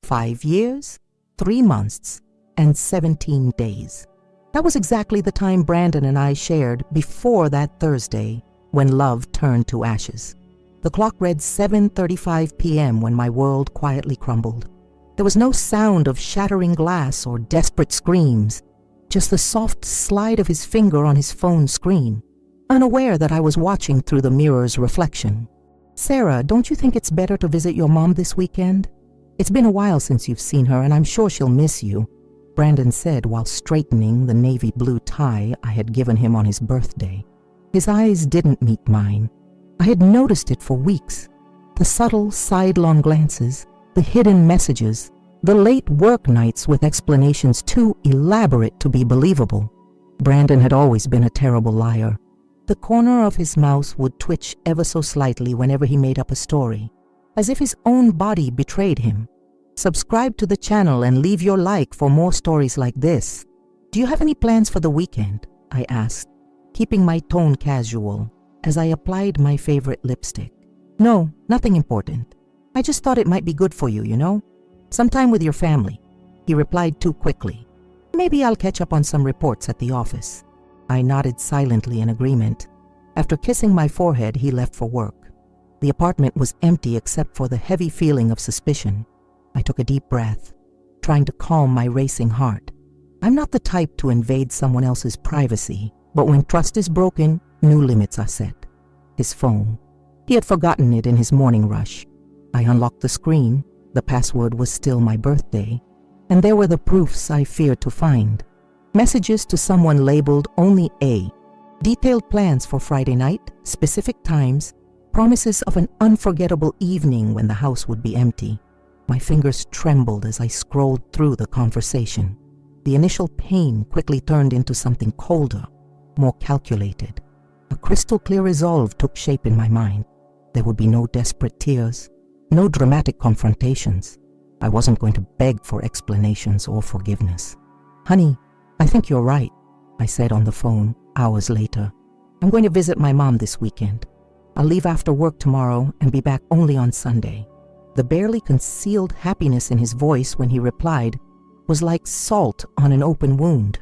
5 years, 3 months, and 17 days. That was exactly the time Brandon and I shared before that Thursday when love turned to ashes. The clock read 7:35 p.m. when my world quietly crumbled. There was no sound of shattering glass or desperate screams, just the soft slide of his finger on his phone screen, unaware that I was watching through the mirror's reflection. "Sarah, don't you think it's better to visit your mom this weekend? It's been a while since you've seen her, and I'm sure she'll miss you," Brandon said while straightening the navy blue tie I had given him on his birthday. His eyes didn't meet mine. I had noticed it for weeks. The subtle sidelong glances, the hidden messages, the late work nights with explanations too elaborate to be believable. Brandon had always been a terrible liar. The corner of his mouth would twitch ever so slightly whenever he made up a story, as if his own body betrayed him. Subscribe to the channel and leave your like for more stories like this. "Do you have any plans for the weekend?" I asked, keeping my tone casual as I applied my favorite lipstick. "No, nothing important. I just thought it might be good for you, you know? Sometime with your family," he replied too quickly. "Maybe I'll catch up on some reports at the office." I nodded silently in agreement. After kissing my forehead, he left for work. The apartment was empty except for the heavy feeling of suspicion. I took a deep breath, trying to calm my racing heart. I'm not the type to invade someone else's privacy, but when trust is broken, new limits are set. His phone. He had forgotten it in his morning rush. I unlocked the screen. The password was still my birthday, and there were the proofs I feared to find. Messages to someone labeled only A. Detailed plans for Friday night, specific times, promises of an unforgettable evening when the house would be empty. My fingers trembled as I scrolled through the conversation. The initial pain quickly turned into something colder, more calculated. A crystal clear resolve took shape in my mind. There would be no desperate tears, no dramatic confrontations. I wasn't going to beg for explanations or forgiveness. "Honey, I think you're right," I said on the phone hours later. "I'm going to visit my mom this weekend. I'll leave after work tomorrow and be back only on Sunday." The barely concealed happiness in his voice when he replied was like salt on an open wound.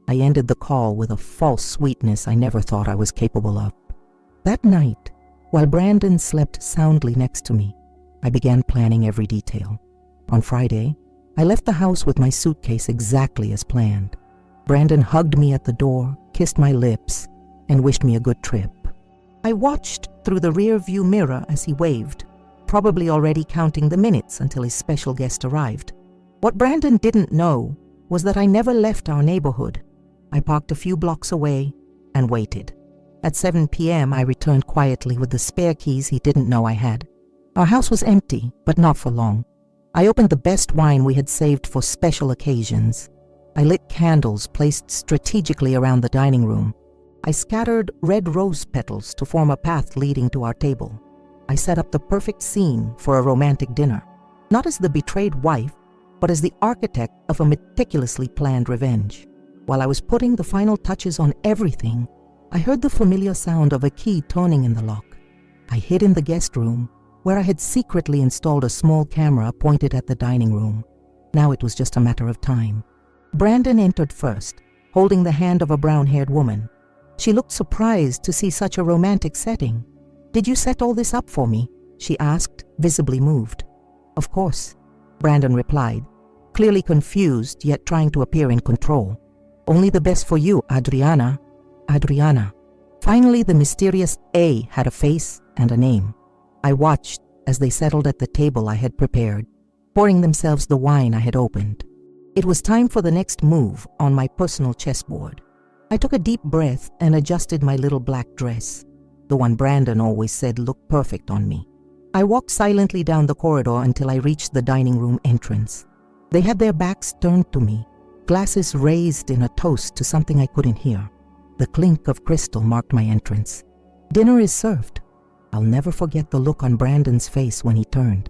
I ended the call with a false sweetness I never thought I was capable of. That night, while Brandon slept soundly next to me, I began planning every detail. On Friday, I left the house with my suitcase exactly as planned. Brandon hugged me at the door, kissed my lips, and wished me a good trip. I watched through the rear-view mirror as he waved, probably already counting the minutes until his special guest arrived. What Brandon didn't know was that I never left our neighborhood. I parked a few blocks away and waited. At 7 p.m., I returned quietly with the spare keys he didn't know I had. Our house was empty, but not for long. I opened the best wine we had saved for special occasions. I lit candles placed strategically around the dining room. I scattered red rose petals to form a path leading to our table. I set up the perfect scene for a romantic dinner, not as the betrayed wife, but as the architect of a meticulously planned revenge. While I was putting the final touches on everything, I heard the familiar sound of a key turning in the lock. I hid in the guest room, where I had secretly installed a small camera pointed at the dining room. Now it was just a matter of time. Brandon entered first, holding the hand of a brown-haired woman. She looked surprised to see such a romantic setting. "Did you set all this up for me?" she asked, visibly moved. "Of course," Brandon replied, clearly confused yet trying to appear in control. "Only the best for you, Adriana." Adriana. Finally, the mysterious A had a face and a name. I watched as they settled at the table I had prepared, pouring themselves the wine I had opened. It was time for the next move on my personal chessboard. I took a deep breath and adjusted my little black dress, the one Brandon always said looked perfect on me. I walked silently down the corridor until I reached the dining room entrance. They had their backs turned to me, glasses raised in a toast to something I couldn't hear. The clink of crystal marked my entrance. "Dinner is served." I'll never forget the look on Brandon's face when he turned.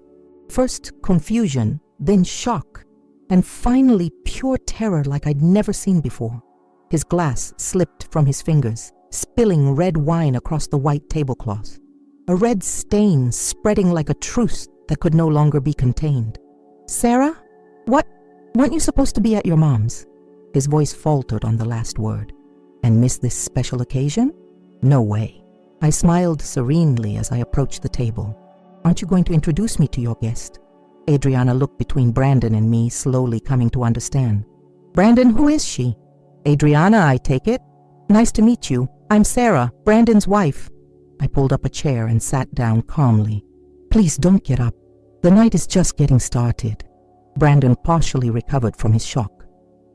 First confusion, then shock, and finally pure terror like I'd never seen before. His glass slipped from his fingers, spilling red wine across the white tablecloth. A red stain spreading like a truce that could no longer be contained. "Sarah?" Weren't you supposed to be at your mom's?" His voice faltered on the last word. "And miss this special occasion? No way." I smiled serenely as I approached the table. "Aren't you going to introduce me to your guest?" Adriana looked between Brandon and me, slowly coming to understand. "Brandon, who is she?" "Adriana, I take it." "Nice to meet you. I'm Sarah, Brandon's wife." I pulled up a chair and sat down calmly. "Please don't get up. The night is just getting started." Brandon partially recovered from his shock.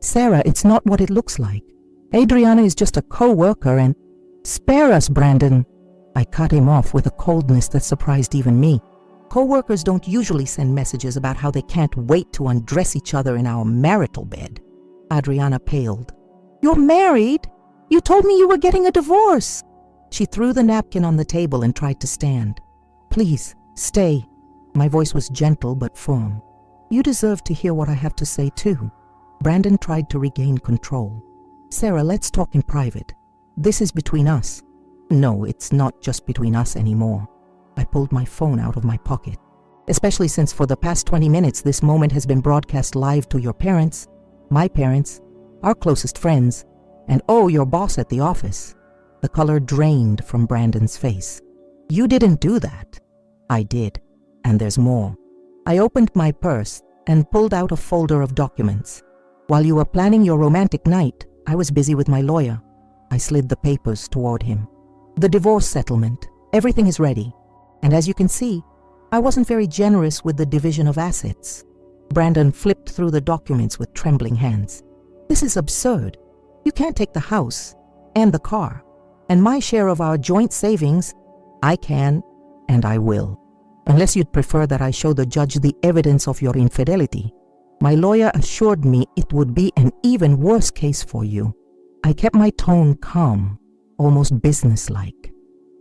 "Sarah, it's not what it looks like. Adriana is just a co-worker and—" "Spare us, Brandon." I cut him off with a coldness that surprised even me. "Co-workers don't usually send messages about how they can't wait to undress each other in our marital bed." Adriana paled. "You're married? You told me you were getting a divorce." She threw the napkin on the table and tried to stand. "Please, stay." My voice was gentle but firm. "You deserve to hear what I have to say too." Brandon tried to regain control. "Sarah, let's talk in private. This is between us." "No, it's not just between us anymore." I pulled my phone out of my pocket. "Especially since for the past 20 minutes this moment has been broadcast live to your parents, my parents, our closest friends, and oh, your boss at the office." The color drained from Brandon's face. "You didn't do that." "I did, and there's more." I opened my purse and pulled out a folder of documents. "While you were planning your romantic night, I was busy with my lawyer." I slid the papers toward him. "The divorce settlement, everything is ready. And as you can see, I wasn't very generous with the division of assets." Brandon flipped through the documents with trembling hands. "This is absurd. You can't take the house and the car. And my share of our joint savings, I can and I will. Unless you'd prefer that I show the judge the evidence of your infidelity. My lawyer assured me it would be an even worse case for you." I kept my tone calm, almost businesslike.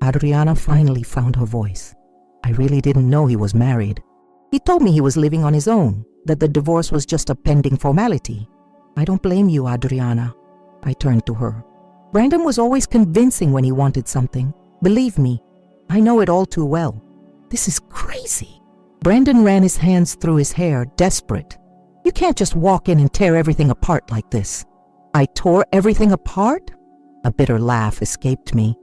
Adriana finally found her voice. "I really didn't know he was married. He told me he was living on his own, that the divorce was just a pending formality." "I don't blame you, Adriana." I turned to her. "Brandon was always convincing when he wanted something. Believe me, I know it all too well." "This is crazy." Brandon ran his hands through his hair, desperate. "You can't just walk in and tear everything apart like this." "I tore everything apart?" A bitter laugh escaped me.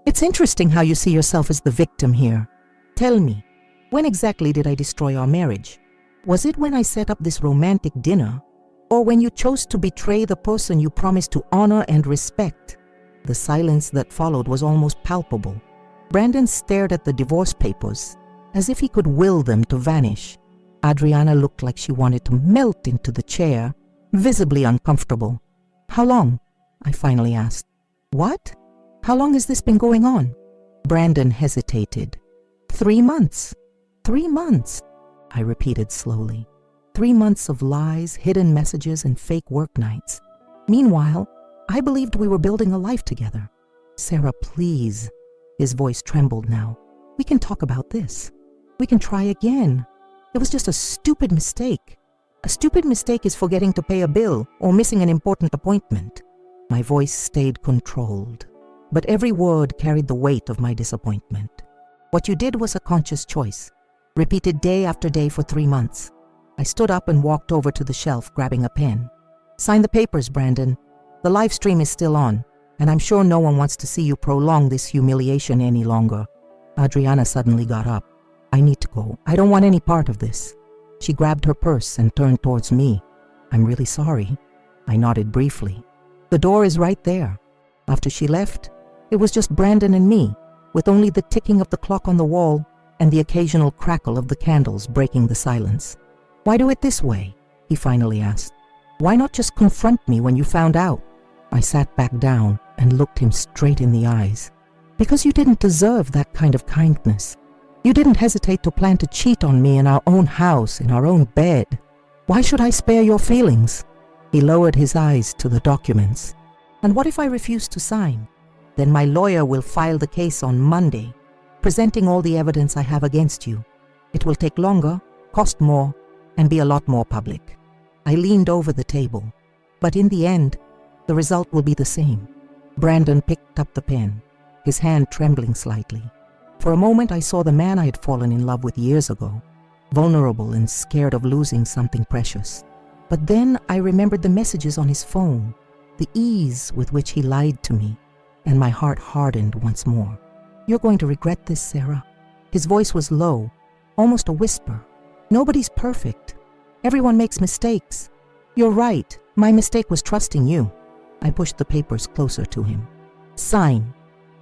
"It's interesting how you see yourself as the victim here. Tell me, when exactly did I destroy our marriage? Was it when I set up this romantic dinner, or when you chose to betray the person you promised to honor and respect?" The silence that followed was almost palpable. Brandon stared at the divorce papers, as if he could will them to vanish. Adriana looked like she wanted to melt into the chair, visibly uncomfortable. "How long?" I finally asked. "What? How long has this been going on?" Brandon hesitated. 3 months. 3 months, I repeated slowly. 3 months of lies, hidden messages, and fake work nights. Meanwhile, I believed we were building a life together. "Sarah, please." His voice trembled now. "We can talk about this. We can try again. It was just a stupid mistake. A stupid mistake is forgetting to pay a bill or missing an important appointment." My voice stayed controlled, but every word carried the weight of my disappointment. "What you did was a conscious choice, repeated day after day for 3 months. I stood up and walked over to the shelf, grabbing a pen. "Sign the papers, Brandon. The live stream is still on, and I'm sure no one wants to see you prolong this humiliation any longer." Adriana suddenly got up. "I need to go. I don't want any part of this." She grabbed her purse and turned towards me. "I'm really sorry." I nodded briefly. "The door is right there." After she left, it was just Brandon and me, with only the ticking of the clock on the wall and the occasional crackle of the candles breaking the silence. "Why do it this way?" he finally asked. "Why not just confront me when you found out?" I sat back down and looked him straight in the eyes. "Because you didn't deserve that kind of kindness. You didn't hesitate to plan to cheat on me in our own house, in our own bed. Why should I spare your feelings?" He lowered his eyes to the documents. "And what if I refuse to sign? Then my lawyer will file the case on Monday, presenting all the evidence I have against you. It will take longer, cost more, and be a lot more public." I leaned over the table. "But in the end, the result will be the same." Brandon picked up the pen, his hand trembling slightly. For a moment I saw the man I had fallen in love with years ago, vulnerable and scared of losing something precious. But then I remembered the messages on his phone, the ease with which he lied to me, and my heart hardened once more. "You're going to regret this, Sarah." His voice was low, almost a whisper. "Nobody's perfect. Everyone makes mistakes. You're right. My mistake was trusting you." I pushed the papers closer to him. "Sign."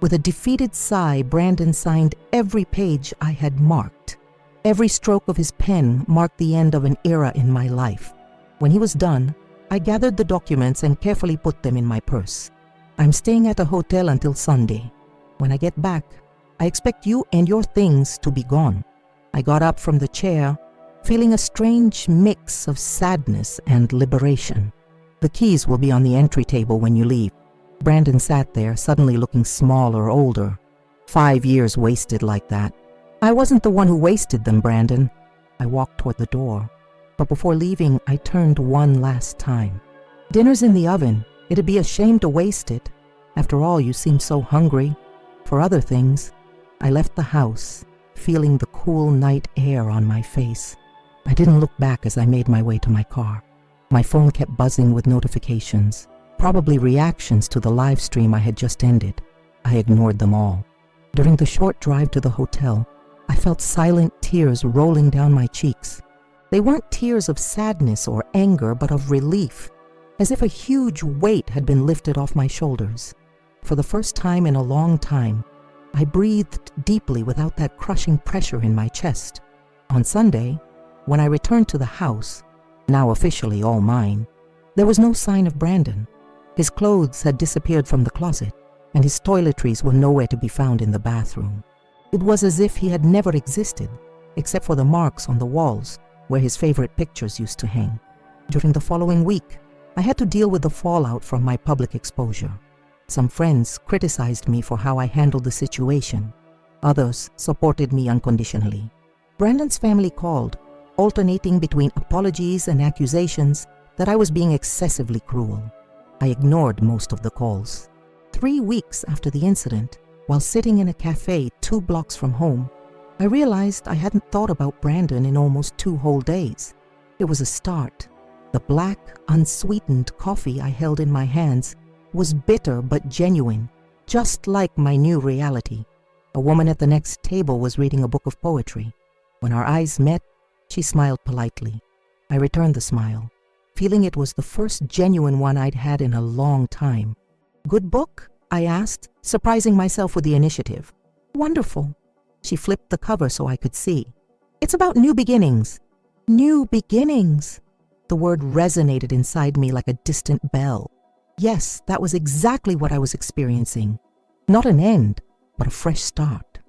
With a defeated sigh, Brandon signed every page I had marked. Every stroke of his pen marked the end of an era in my life. When he was done, I gathered the documents and carefully put them in my purse. "I'm staying at a hotel until Sunday. When I get back, I expect you and your things to be gone." I got up from the chair, feeling a strange mix of sadness and liberation. "The keys will be on the entry table when you leave." Brandon sat there, suddenly looking smaller, older. 5 years wasted like that. "I wasn't the one who wasted them, Brandon." I walked toward the door, but before leaving, I turned one last time. "Dinner's in the oven. It'd be a shame to waste it. After all, you seem so hungry. For other things." I left the house, feeling the cool night air on my face. I didn't look back as I made my way to my car. My phone kept buzzing with notifications, probably reactions to the live stream I had just ended. I ignored them all. During the short drive to the hotel, I felt silent tears rolling down my cheeks. They weren't tears of sadness or anger, but of relief, as if a huge weight had been lifted off my shoulders. For the first time in a long time, I breathed deeply without that crushing pressure in my chest. On Sunday, when I returned to the house, now officially all mine, there was no sign of Brandon. His clothes had disappeared from the closet, and his toiletries were nowhere to be found in the bathroom. It was as if he had never existed, except for the marks on the walls where his favorite pictures used to hang. During the following week, I had to deal with the fallout from my public exposure. Some friends criticized me for how I handled the situation. Others supported me unconditionally. Brandon's family called, alternating between apologies and accusations that I was being excessively cruel. I ignored most of the calls. 3 weeks after the incident, while sitting in a cafe 2 blocks from home, I realized I hadn't thought about Brandon in almost 2 whole days. It was a start. The black, unsweetened coffee I held in my hands was bitter but genuine, just like my new reality. A woman at the next table was reading a book of poetry. When our eyes met, she smiled politely. I returned the smile, feeling it was the first genuine one I'd had in a long time. "Good book?" I asked, surprising myself with the initiative. "Wonderful." She flipped the cover so I could see. "It's about new beginnings." New beginnings. The word resonated inside me like a distant bell. Yes, that was exactly what I was experiencing. Not an end, but a fresh start.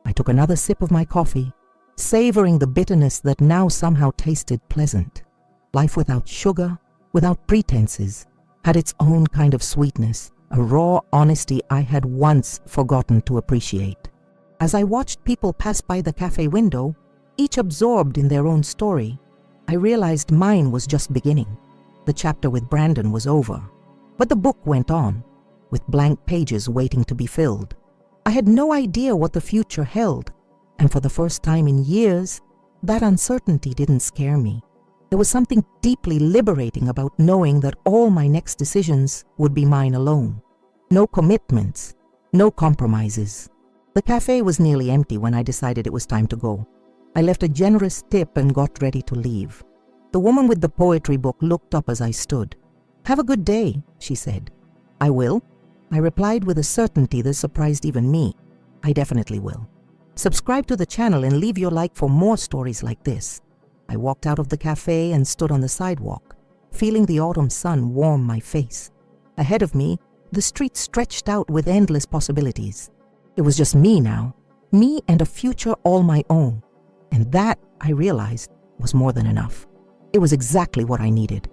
I took another sip of my coffee, savoring the bitterness that now somehow tasted pleasant. Life without sugar, without pretenses, had its own kind of sweetness, a raw honesty I had once forgotten to appreciate. As I watched people pass by the cafe window, each absorbed in their own story, I realized mine was just beginning. The chapter with Brandon was over. But the book went on, with blank pages waiting to be filled. I had no idea what the future held, and for the first time in years, that uncertainty didn't scare me. There was something deeply liberating about knowing that all my next decisions would be mine alone. No commitments, no compromises. The cafe was nearly empty when I decided it was time to go. I left a generous tip and got ready to leave. The woman with the poetry book looked up as I stood. "Have a good day," she said. "I will," I replied with a certainty that surprised even me. "I definitely will. Subscribe to the channel and leave your like for more stories like this." I walked out of the cafe and stood on the sidewalk, feeling the autumn sun warm my face. Ahead of me, the street stretched out with endless possibilities. It was just me now, me and a future all my own. And that, I realized, was more than enough. It was exactly what I needed.